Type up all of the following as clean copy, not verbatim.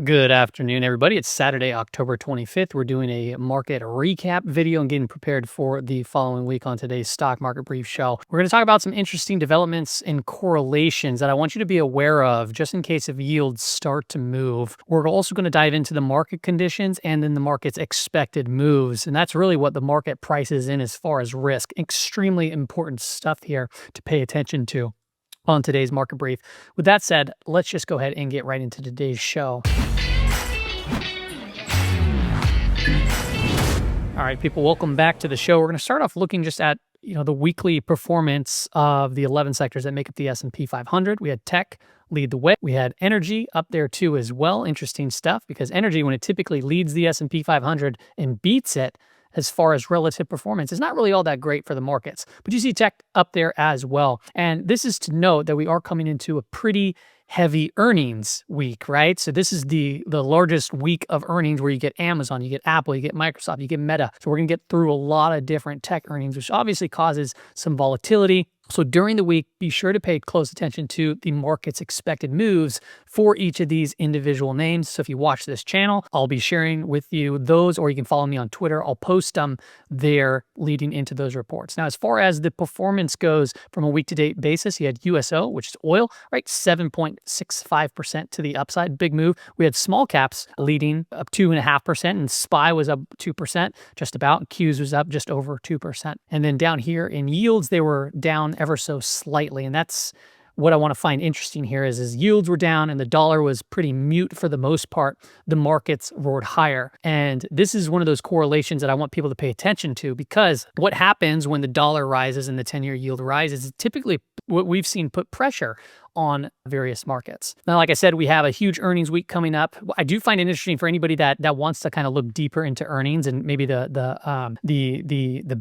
Good afternoon, everybody. It's Saturday, October 25th. We're doing a market recap video and getting prepared for the following week on today's stock market brief show. We're going to talk about some interesting developments and correlations that I want you to be aware of just in case if yields start to move. We're also going to dive into the market conditions and then the market's expected moves. And that's really what the market prices in as far as risk. Extremely important stuff here to pay attention to on today's market brief. With that said, let's just go ahead and get right into today's show. All right, people, welcome back to the show. We're going to start off looking just at, the weekly performance of the 11 sectors that make up the S&P 500. We had tech lead the way. We had energy up there too as well. Interesting stuff because energy, when it typically leads the S&P 500 and beats it as far as relative performance, is not really all that great for the markets. But you see tech up there as well. And this is to note that we are coming into a pretty heavy earnings week, right? So this is the largest week of earnings where you get Amazon, you get Apple, you get Microsoft, you get Meta. So we're going to get through a lot of different tech earnings, which obviously causes some volatility. So during the week, be sure to pay close attention to the market's expected moves for each of these individual names. So if you watch this channel, I'll be sharing with you those, or you can follow me on Twitter. I'll post them there leading into those reports. Now, as far as the performance goes from a week-to-date basis, you had USO, which is oil, right? 7.65% to the upside, big move. We had small caps leading up 2.5%, and SPY was up 2%, just about. Qs was up just over 2%. And then down here in yields, they were down ever so slightly. And that's what I want to find interesting here is yields were down and the dollar was pretty mute for the most part. The markets roared higher. And this is one of those correlations that I want people to pay attention to, because what happens when the dollar rises and the 10-year yield rises is typically what we've seen put pressure on various markets. Now, like I said, we have a huge earnings week coming up. I do find it interesting for anybody that wants to kind of look deeper into earnings and maybe the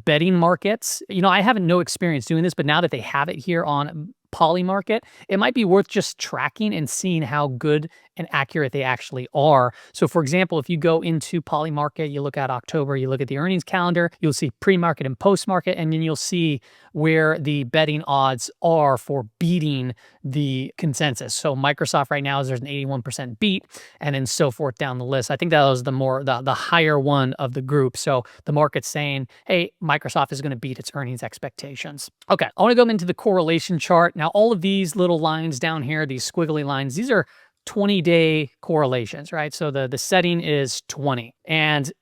betting markets. I have no experience doing this, but now that they have it here on Polymarket, it might be worth just tracking and seeing how good and accurate they actually are. So for example, if you go into Polymarket, you look at October, you look at the earnings calendar, you'll see pre-market and post-market, and then you'll see where the betting odds are for beating the consensus. So Microsoft right now there's an 81% beat, and then so forth down the list. I think that was the higher one of the group. So the market's saying, hey, Microsoft is going to beat its earnings expectations. Okay, I want to go into the correlation chart. Now, all of these little lines down here, these squiggly lines, these are 20-day correlations, right? So the setting is 20. And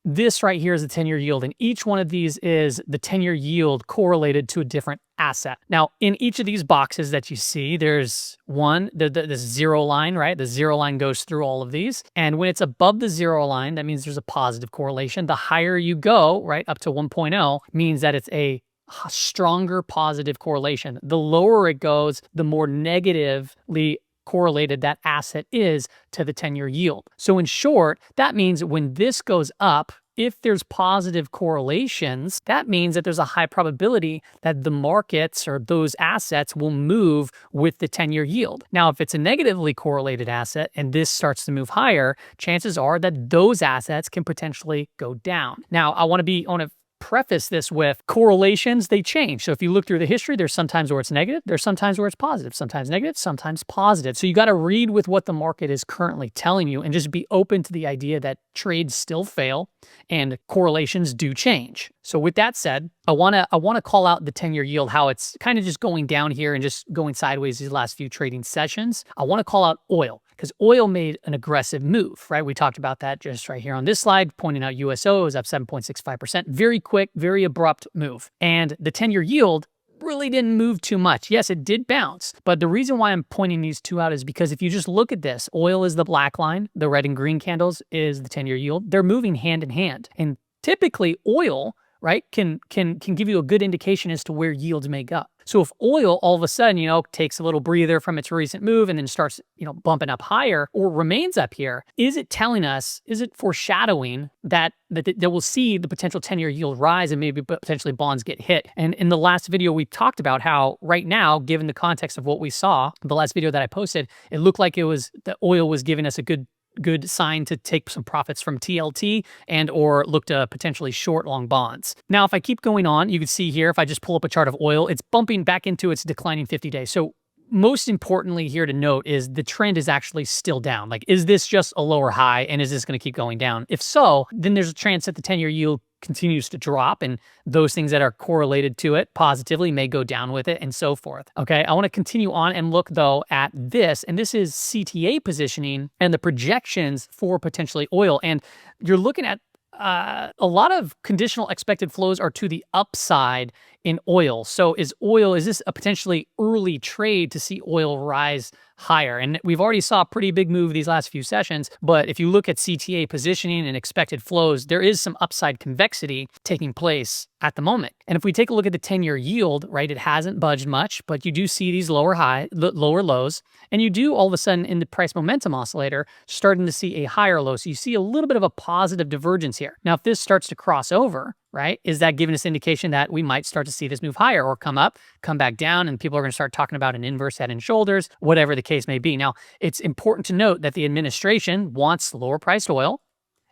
this right here is the 10-year yield. And each one of these is the 10-year yield correlated to a different asset. Now, in each of these boxes that you see, there's one, the zero line, right? The zero line goes through all of these. And when it's above the zero line, that means there's a positive correlation. The higher you go, right, up to 1.0, means that it's a stronger positive correlation. The lower it goes, the more negatively correlated that asset is to the 10-year yield. So in short, that means when this goes up, if there's positive correlations, that means that there's a high probability that the markets or those assets will move with the 10-year yield. Now, if it's a negatively correlated asset and this starts to move higher, chances are that those assets can potentially go down. Now, I want to preface this with correlations, they change. So if you look through the history, there's sometimes where it's negative, there's sometimes where it's positive, sometimes negative, sometimes positive. So you got to read with what the market is currently telling you and just be open to the idea that trades still fail and correlations do change. So with that said, I want to call out the 10-year yield, how it's kind of just going down here and just going sideways these last few trading sessions. I want to call out oil, because oil made an aggressive move, right? We talked about that just right here on this slide, pointing out USO is up 7.65%. Very quick, very abrupt move. And the 10-year yield really didn't move too much. Yes, it did bounce. But the reason why I'm pointing these two out is because if you just look at this, oil is the black line, the red and green candles is the 10-year yield. They're moving hand in hand. And typically oil, right, can give you a good indication as to where yields may go. So if oil all of a sudden, takes a little breather from its recent move and then starts, bumping up higher or remains up here, is it telling us, is it foreshadowing that we'll see the potential 10-year yield rise and maybe potentially bonds get hit? And in the last video, we talked about how right now, given the context of what we saw, the last video that I posted, it looked like the oil was giving us a good sign to take some profits from TLT and or look to potentially short long bonds. Now, if I keep going on, you can see here, if I just pull up a chart of oil, it's bumping back into its declining 50 days. So most importantly here to note is the trend is actually still down. Like, is this just a lower high and is this going to keep going down? If so, then there's a chance that the 10-year yield continues to drop and those things that are correlated to it positively may go down with it and so forth. Okay, I want to continue on and look though at this, and this is CTA positioning and the projections for potentially oil. And you're looking at a lot of conditional expected flows are to the upside in oil. So is this a potentially early trade to see oil rise higher? And we've already saw a pretty big move these last few sessions, but if you look at CTA positioning and expected flows, there is some upside convexity taking place at the moment. And if we take a look at the 10-year yield, right, it hasn't budged much, but you do see these lower lows, and you do all of a sudden in the price momentum oscillator starting to see a higher low. So you see a little bit of a positive divergence here. Now, if this starts to cross over, right, is that giving us indication that we might start to see this move higher or come up, come back down, and people are going to start talking about an inverse head and shoulders, whatever the case may be. Now, it's important to note that the administration wants lower priced oil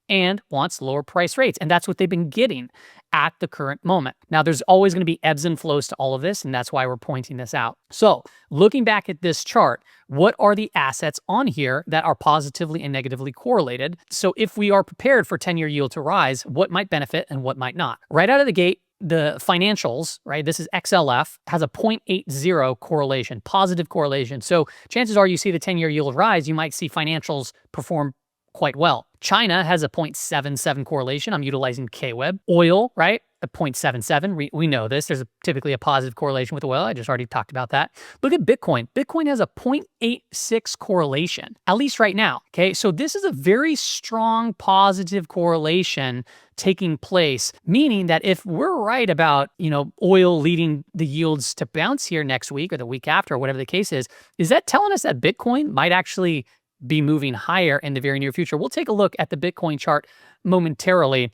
and wants lower price rates. And that's what they've been getting at the current moment. Now, there's always going to be ebbs and flows to all of this, and that's why we're pointing this out. So looking back at this chart, what are the assets on here that are positively and negatively correlated? So if we are prepared for 10-year yield to rise, what might benefit and what might not? Right out of the gate, the financials, right, this is XLF, has a 0.80 correlation, positive correlation. So chances are you see the 10-year yield rise, you might see financials perform quite well. China has a 0.77 correlation. I'm utilizing KWeb. Oil, right? A 0.77. We know this. There's typically a positive correlation with oil. I just already talked about that. Look at Bitcoin. Bitcoin has a 0.86 correlation, at least right now. Okay, so this is a very strong positive correlation taking place, meaning that if we're right about, oil leading the yields to bounce here next week or the week after, or whatever the case is that telling us that Bitcoin might actually be moving higher in the very near future? We'll take a look at the Bitcoin chart momentarily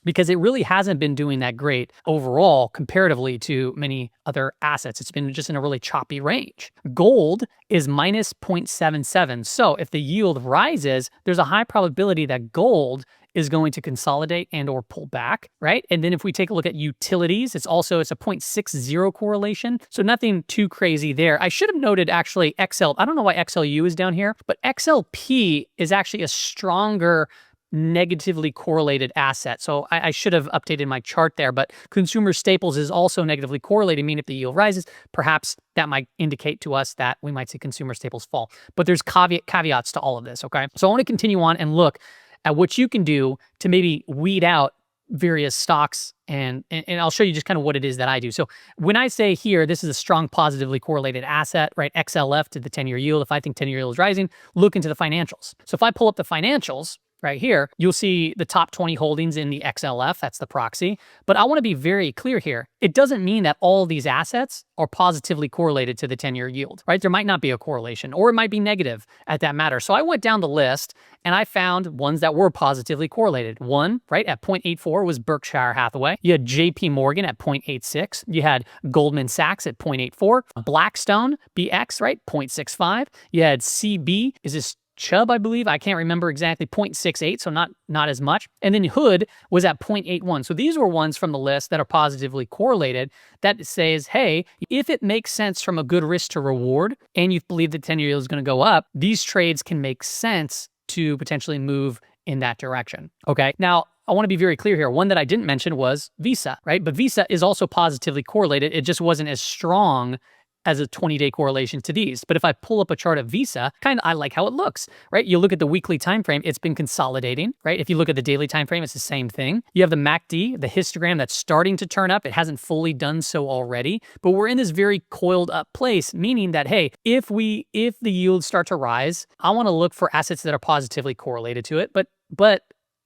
because it really hasn't been doing that great overall comparatively to many other assets. It's been just in a really choppy range. Gold is minus 0.77. So if the yield rises, there's a high probability that gold is going to consolidate and or pull back, right? And then if we take a look at utilities, it's a 0.60 correlation. So nothing too crazy there. I should have noted actually I don't know why XLU is down here, but XLP is actually a stronger negatively correlated asset. So I should have updated my chart there, but consumer staples is also negatively correlated, meaning if the yield rises, perhaps that might indicate to us that we might see consumer staples fall. But there's caveats to all of this, okay? So I want to continue on and look at what you can do to maybe weed out various stocks, and I'll show you just kind of what it is that I do. So when I say here, this is a strong positively correlated asset, right? XLF to the 10-year yield. If I think 10-year yield is rising, look into the financials. So if I pull up the financials, right here, you'll see the top 20 holdings in the XLF, that's the proxy. But I want to be very clear here. It doesn't mean that all these assets are positively correlated to the 10-year yield, right? There might not be a correlation, or it might be negative at that matter. So I went down the list and I found ones that were positively correlated. One, right, at 0.84 was Berkshire Hathaway. You had JP Morgan at 0.86. You had Goldman Sachs at 0.84. Blackstone, BX, right, 0.65. You had CB, is this Chubb, I believe, I can't remember exactly, 0.68, so not as much. And then Hood was at 0.81. So these were ones from the list that are positively correlated that says, hey, if it makes sense from a good risk to reward and you believe the 10-year yield is going to go up, these trades can make sense to potentially move in that direction. Okay, now I want to be very clear here. One that I didn't mention was Visa, right? But Visa is also positively correlated. It just wasn't as strong as a 20-day correlation to these. But if I pull up a chart of Visa, I like how it looks, right? You look at the weekly time frame, it's been consolidating, right? If you look at the daily time frame, it's the same thing. You have the MACD, the histogram that's starting to turn up. It hasn't fully done so already, but we're in this very coiled up place, meaning that, hey, if the yields start to rise, I want to look for assets that are positively correlated to it. But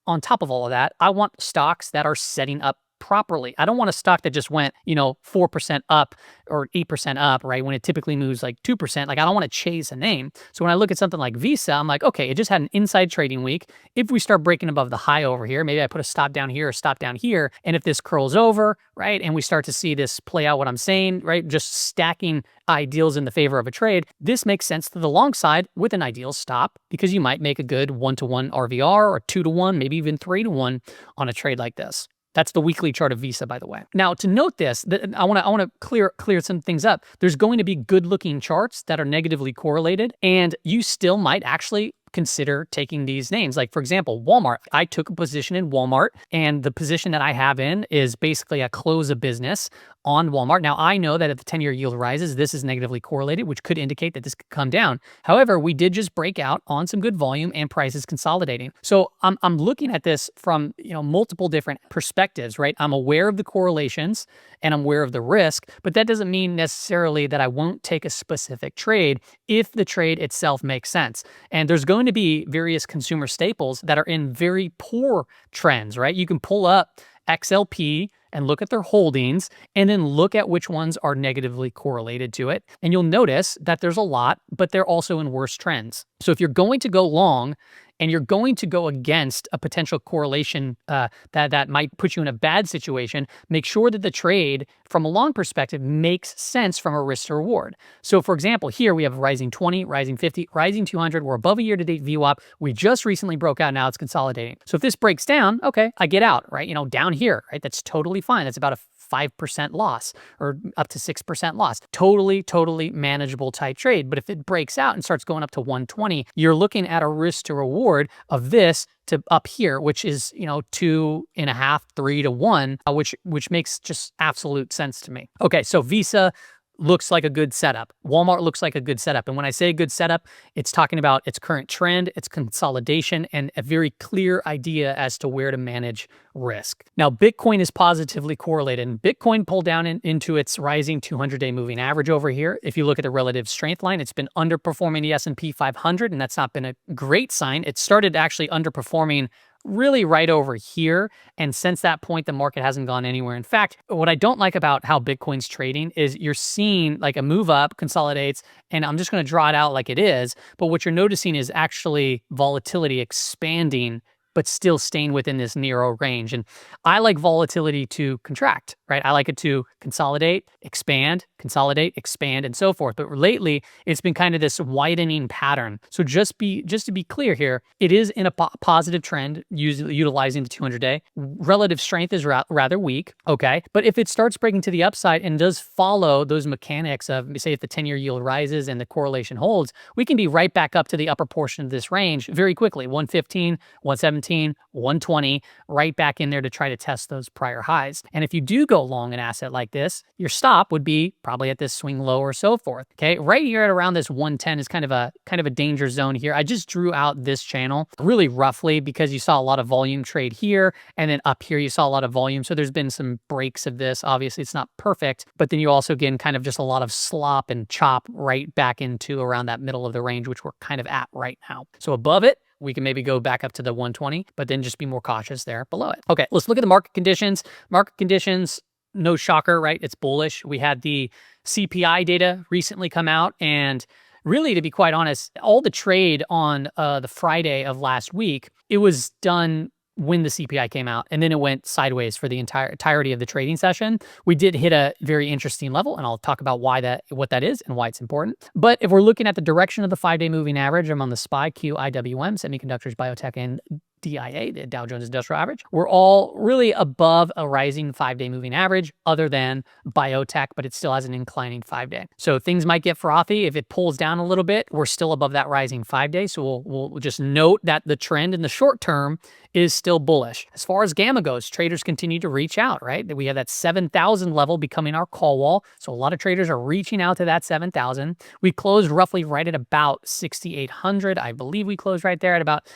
on top of all of that, I want stocks that are setting up properly. I don't want a stock that just went, 4% up or 8% up, right? When it typically moves like 2%. Like, I don't want to chase a name. So when I look at something like Visa, I'm like, okay, it just had an inside trading week. If we start breaking above the high over here, maybe I put a stop down here or stop down here. And if this curls over, right, and we start to see this play out what I'm saying, right, just stacking ideals in the favor of a trade, this makes sense to the long side with an ideal stop, because you might make a good 1-to-1 RVR or 2-to-1, maybe even 3-to-1 on a trade like this. That's the weekly chart of Visa, by the way. Now, to note this, I want to clear some things up. There's going to be good-looking charts that are negatively correlated, and you still might actually consider taking these names. Like, for example, Walmart. I took a position in Walmart, and the position that I have in is basically a close of business on Walmart. Now, I know that if the 10-year yield rises, this is negatively correlated, which could indicate that this could come down. However, we did just break out on some good volume and prices consolidating. So I'm looking at this from, multiple different perspectives, right? I'm aware of the correlations and I'm aware of the risk, but that doesn't mean necessarily that I won't take a specific trade if the trade itself makes sense. And there's going to be various consumer staples that are in very poor trends, right? You can pull up XLP and look at their holdings and then look at which ones are negatively correlated to it. And you'll notice that there's a lot, but they're also in worse trends. So if you're going to go long and you're going to go against a potential correlation that might put you in a bad situation, make sure that the trade from a long perspective makes sense from a risk to reward. So for example, here we have rising 20, rising 50, rising 200. We're above a year-to-date VWAP. We just recently broke out. Now it's consolidating. So if this breaks down, okay, I get out, right? Down here, right? That's totally fine. That's about a 5% loss or up to 6% loss. Totally manageable type trade. But if it breaks out and starts going up to 120, you're looking at a risk to reward of this to up here, which is, 2.5, 3 to 1, which makes just absolute sense to me. Okay, so Visa looks like a good setup. Walmart looks like a good setup. And when I say good setup, it's talking about its current trend, its consolidation, and a very clear idea as to where to manage risk. Now, Bitcoin is positively correlated, and Bitcoin pulled down into its rising 200-day moving average over here. If you look at the relative strength line, it's been underperforming the S&P 500, and that's not been a great sign. It started actually underperforming really right over here. And since that point, the market hasn't gone anywhere. In fact, what I don't like about how Bitcoin's trading is you're seeing like a move up, consolidates, and I'm just going to draw it out like it is. But what you're noticing is actually volatility expanding, but still staying within this narrow range. And I like volatility to contract, right? I like it to consolidate, expand, and so forth. But lately, it's been kind of this widening pattern. So just to be clear here, it is in a positive trend, utilizing the 200-day. Relative strength is rather weak, okay? But if it starts breaking to the upside and does follow those mechanics of, say, if the 10-year yield rises and the correlation holds, we can be right back up to the upper portion of this range very quickly, 115, 117, 120, right back in there to try to test those prior highs. And if you do go long an asset like this, your stop would be probably at this swing low or so forth. Okay, right here at around this 110 is kind of a danger zone here. I just drew out this channel really roughly because you saw a lot of volume trade here, and then up here you saw a lot of volume. So there's been some breaks of this. Obviously, it's not perfect, but then you also get kind of just a lot of slop and chop right back into around that middle of the range, which we're kind of at right now. So above it, we can maybe go back up to the 120, but then just be more cautious there below it. Okay, let's look at the market conditions. Market conditions, no shocker, right? It's bullish. We had the CPI data recently come out, and really, to be quite honest, all the trade on the Friday of last week, it was done when the CPI came out, and then it went sideways for the entirety of the trading session. We did hit a very interesting level, and I'll talk about what that is and why it's important. But if we're looking at the direction of the 5-day moving average, I'm on the SPY, Q, IWM, semiconductors, biotech, and DIA, the Dow Jones Industrial Average. We're all really above a rising 5-day moving average other than biotech, but it still has an inclining 5-day. So things might get frothy. If it pulls down a little bit, we're still above that rising 5-day. So we'll just note that the trend in the short term is still bullish. As far as gamma goes, traders continue to reach out, right? We have that 7,000 level becoming our call wall. So a lot of traders are reaching out to that 7,000. We closed roughly right at about 6,800. I believe we closed right there at about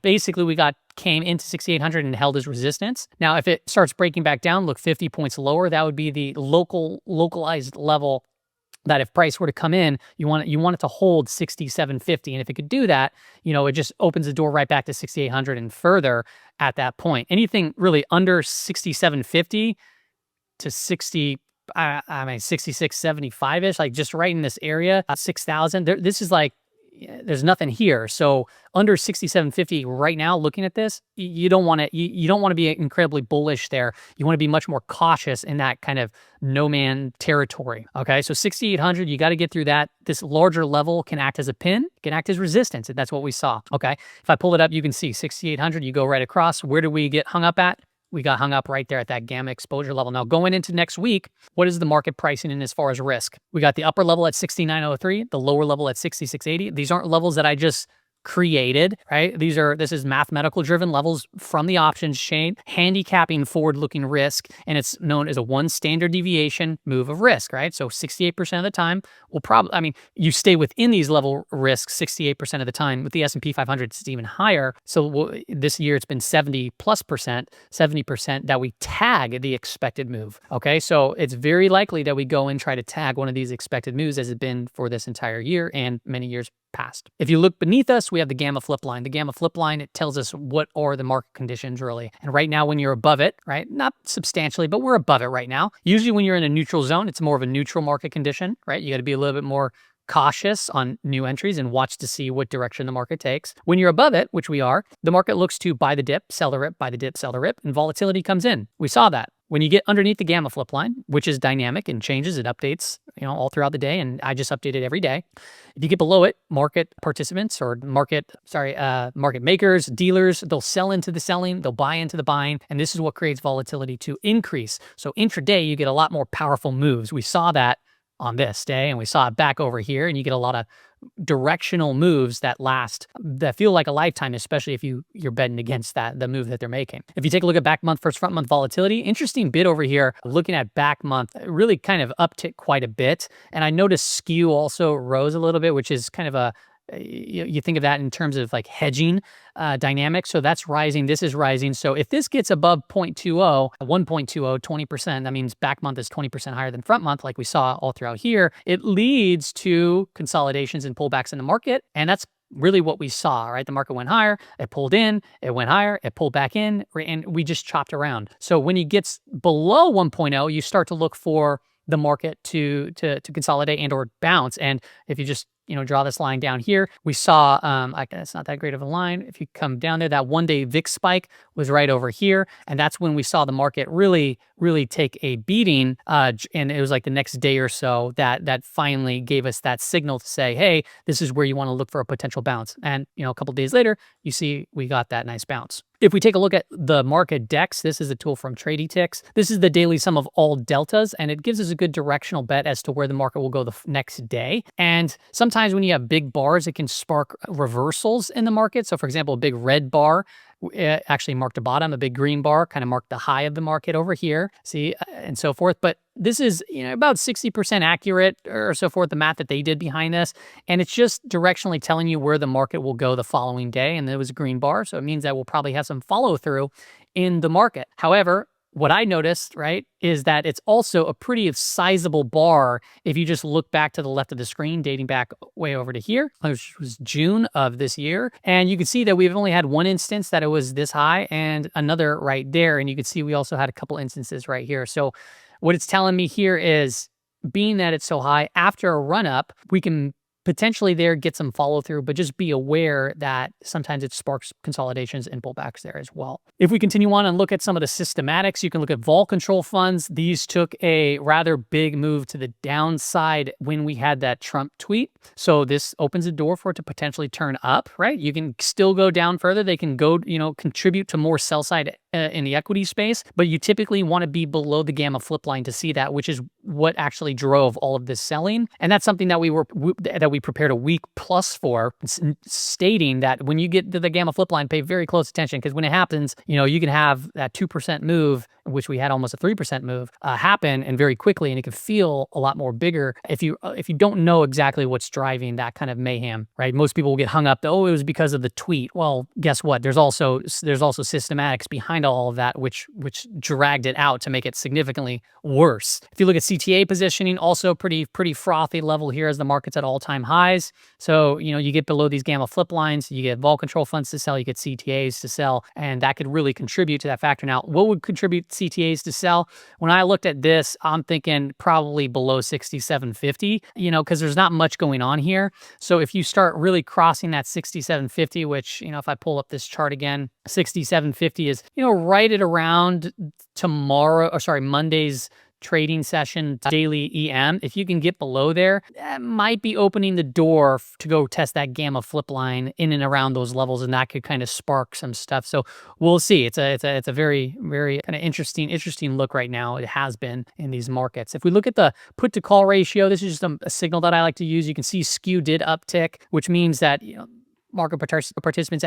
basically we came into 6,800 and held as resistance. Now, if it starts breaking back down, look 50 points lower, that would be the localized level that if price were to come in, you want it to hold 6,750. And if it could do that, it just opens the door right back to 6,800 and further at that point. Anything really under 6,750 to 6675-ish, like just right in this area, 6,000, this is like, there's nothing here. So under 6750 right now, looking at this, you don't want to be incredibly bullish there. You want to be much more cautious in that kind of no man territory. Okay, so 6800, you got to get through that. This larger level can act as a pin, can act as resistance, and that's what we saw. Okay, if I pull it up, you can see 6800. You go right across. Where do we get hung up at? we got hung up right there at that gamma exposure level. Now, going into next week, what is the market pricing in as far as risk? We got the upper level at 69.03, the lower level at 66.80. These aren't levels that I just created, right? This is mathematical driven levels from the options chain, handicapping forward-looking risk, and it's known as a 1 standard deviation move of risk, right? So 68% of the time will probably, I mean, you stay within these level risks 68% of the time. With the S&P 500, it's even higher. So this year it's been 70% that we tag the expected move, okay? So it's very likely that we go and try to tag one of these expected moves, as it's been for this entire year and many years past. If you look beneath us, we have the gamma flip line. The gamma flip line, it tells us what are the market conditions really. And right now, when you're above it, right, not substantially, but we're above it right now. Usually when you're in a neutral zone, it's more of a neutral market condition, right? You got to be a little bit more cautious on new entries and watch to see what direction the market takes. When you're above it, which we are, the market looks to buy the dip, sell the rip, buy the dip, sell the rip, and volatility comes in. We saw that. When you get underneath the gamma flip line, which is dynamic and changes, it updates, all throughout the day, and I just update it every day. If you get below it, market participants or market makers, dealers, they'll sell into the selling, they'll buy into the buying, and this is what creates volatility to increase. So intraday, you get a lot more powerful moves. We saw that on this day, and we saw it back over here, and you get a lot of directional moves that feel like a lifetime, especially if you're betting against the move that they're making. If you take a look at back month versus front month volatility, interesting bit over here, looking at back month, really kind of uptick quite a bit. And I noticed skew also rose a little bit, which is kind of you think of that in terms of like hedging dynamics. So that's rising. This is rising. So if this gets above 0.20, 1.20, 20%, that means back month is 20% higher than front month, like we saw all throughout here. It leads to consolidations and pullbacks in the market. And that's really what we saw, right? The market went higher, it pulled in, it went higher, it pulled back in, and we just chopped around. So when it gets below 1.0, you start to look for the market to consolidate and or bounce. And if you just draw this line down here, we saw, it's not that great of a line. If you come down there, that 1-day VIX spike was right over here. And that's when we saw the market really take a beating. And it was like the next day or so that finally gave us that signal to say, hey, this is where you want to look for a potential bounce. And, a couple days later, you see we got that nice bounce. If we take a look at the market DEX, this is a tool from TradyTix. This is the daily sum of all deltas, and it gives us a good directional bet as to where the market will go the next day. And sometimes when you have big bars, it can spark reversals in the market. So for example, a big red bar actually marked a bottom, a big green bar kind of marked the high of the market over here, see, and so forth. But this is about 60% accurate or so forth, the math that they did behind this. And it's just directionally telling you where the market will go the following day. And there was a green bar, so it means that we'll probably have some follow through in the market. However, what I noticed, right, is that it's also a pretty sizable bar if you just look back to the left of the screen, dating back way over to here, which was June of this year. And you can see that we've only had one instance that it was this high and another right there. And you can see we also had a couple instances right here. So what it's telling me here is, being that it's so high, after a run up, we can potentially there get some follow through, but just be aware that sometimes it sparks consolidations and pullbacks there as well. If we continue on and look at some of the systematics, you can look at vol control funds. These took a rather big move to the downside when we had that Trump tweet. So this opens a door for it to potentially turn up, right? You can still go down further. They can go, contribute to more sell side in the equity space, but you typically want to be below the gamma flip line to see that, which is what actually drove all of this selling. And that's something that we prepared a week plus for, stating that when you get to the gamma flip line, pay very close attention, because when it happens, you can have that 2% move, which we had almost a 3% move, happen, and very quickly, and it can feel a lot more bigger if you don't know exactly what's driving that kind of mayhem, right? Most people will get hung up, it was because of the tweet. Well, guess what? There's also systematics behind all of that, which dragged it out to make it significantly worse. If you look at CTA positioning, also pretty frothy level here as the market's at all-time highs. So, you get below these gamma flip lines, you get vol control funds to sell, you get CTAs to sell, and that could really contribute to that factor. Now, what would contribute CTAs to sell? When I looked at this, I'm thinking probably below 67.50, because there's not much going on here. So if you start really crossing that 67.50, which, if I pull up this chart again, 67.50 is, right at around Monday's trading session daily EM. If you can get below there, that might be opening the door to go test that gamma flip line in and around those levels, and that could kind of spark some stuff. So we'll see. It's a very kind of interesting look right now. It has been in these markets. If we look at the put to call ratio, this is just a signal that I like to use. You can see skew did uptick, which means that, you know, market participants,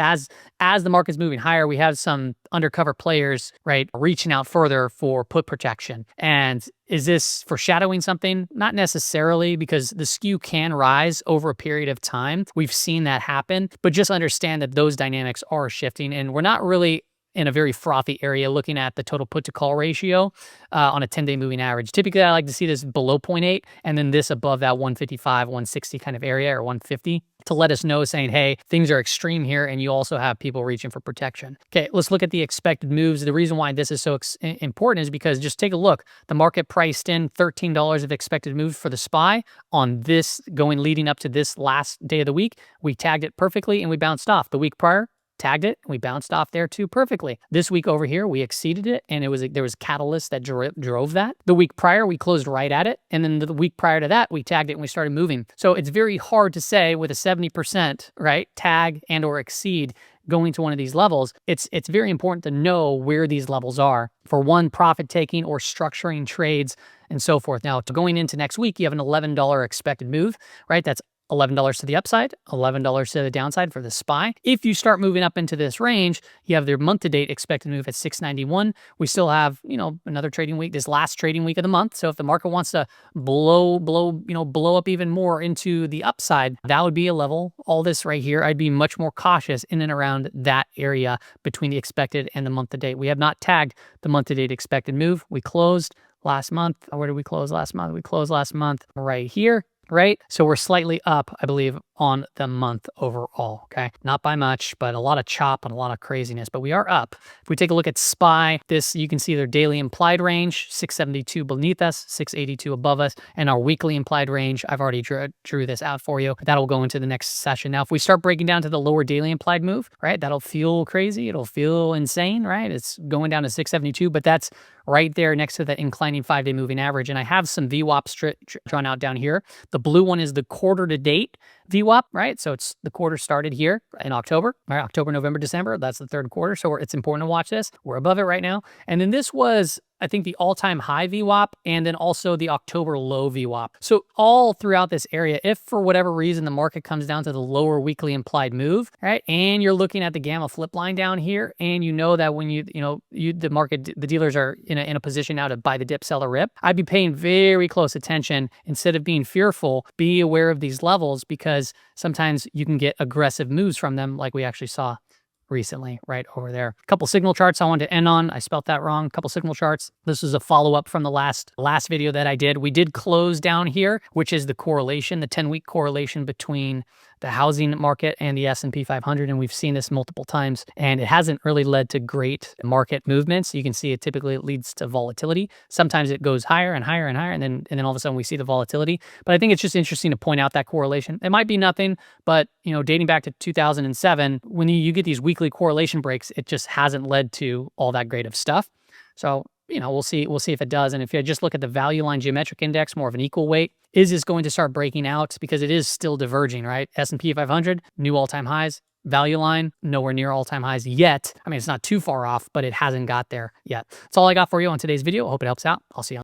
as the market's moving higher, we have some undercover players, right, reaching out further for put protection. And is this foreshadowing something? Not necessarily, because the skew can rise over a period of time. We've seen that happen, but just understand that those dynamics are shifting, and we're not really in a very frothy area looking at the total put to call ratio on a 10-day moving average. Typically, I like to see this below 0.8 and then this above that 155, 160 kind of area, or 150, to let us know, saying, hey, things are extreme here, and you also have people reaching for protection. Okay, let's look at the expected moves. The reason why this is so important is because just take a look. The market priced in $13 of expected moves for the SPY on this leading up to this last day of the week. We tagged it perfectly and we bounced off. The week prior, tagged it, we bounced off there too perfectly. This week over here, we exceeded it, and there was catalysts that drove that. The week prior, we closed right at it, and then the week prior to that, we tagged it and we started moving. So it's very hard to say with a 70%, right, tag and or exceed going to one of these levels. It's very important to know where these levels are for one, profit taking or structuring trades and so forth. Now, going into next week, you have an $11 expected move, right? That's $11 to the upside, $11 to the downside for the SPY. If you start moving up into this range, you have their month-to-date expected move at 691. We still have, you know, another trading week, this last trading week of the month. So if the market wants to blow up even more into the upside, that would be a level. All this right here, I'd be much more cautious in and around that area between the expected and the month-to-date. We have not tagged the month-to-date expected move. We closed last month. Where did we close last month? We closed last month right here. Right? So we're slightly up, I believe, on the month overall, okay? Not by much, but a lot of chop and a lot of craziness, but we are up. If we take a look at SPY, you can see their daily implied range, 672 beneath us, 682 above us, and our weekly implied range, I've already drew this out for you. That'll go into the next session. Now, if we start breaking down to the lower daily implied move, right, that'll feel crazy. It'll feel insane, right? It's going down to 672, but that's right there next to the inclining 5-day moving average. And I have some VWAP drawn out down here. The blue one is the quarter to date VWAP, right? So it's the quarter started here in October, right? October, November, December. That's the third quarter. So it's important to watch this. We're above it right now. And then this was, I think, the all-time high VWAP, and then also the October low VWAP. So all throughout this area, if for whatever reason the market comes down to the lower weekly implied move, right, and you're looking at the gamma flip line down here, and you know that when the dealers are in a position now to buy the dip, sell the rip, I'd be paying very close attention. Instead of being fearful, be aware of these levels, because sometimes you can get aggressive moves from them, like we actually saw recently right over there. A couple signal charts I wanted to end on. I spelt that wrong. A couple signal charts. This is a follow-up from the last video that I did. We did close down here, which is the correlation, the 10-week correlation between the housing market and the S&P 500, and we've seen this multiple times, and it hasn't really led to great market movements. You can see it typically leads to volatility. Sometimes it goes higher and higher and higher, and then all of a sudden we see the volatility. But I think it's just interesting to point out that correlation. It might be nothing, but dating back to 2007, when you get these weekly correlation breaks, it just hasn't led to all that great of stuff. So we'll see if it does. And if you just look at the value line geometric index, more of an equal weight, is this going to start breaking out? Because it is still diverging, right? S&P 500, new all-time highs. Value line, nowhere near all-time highs yet. I mean, it's not too far off, but it hasn't got there yet. That's all I got for you on today's video. I hope it helps out. I'll see you on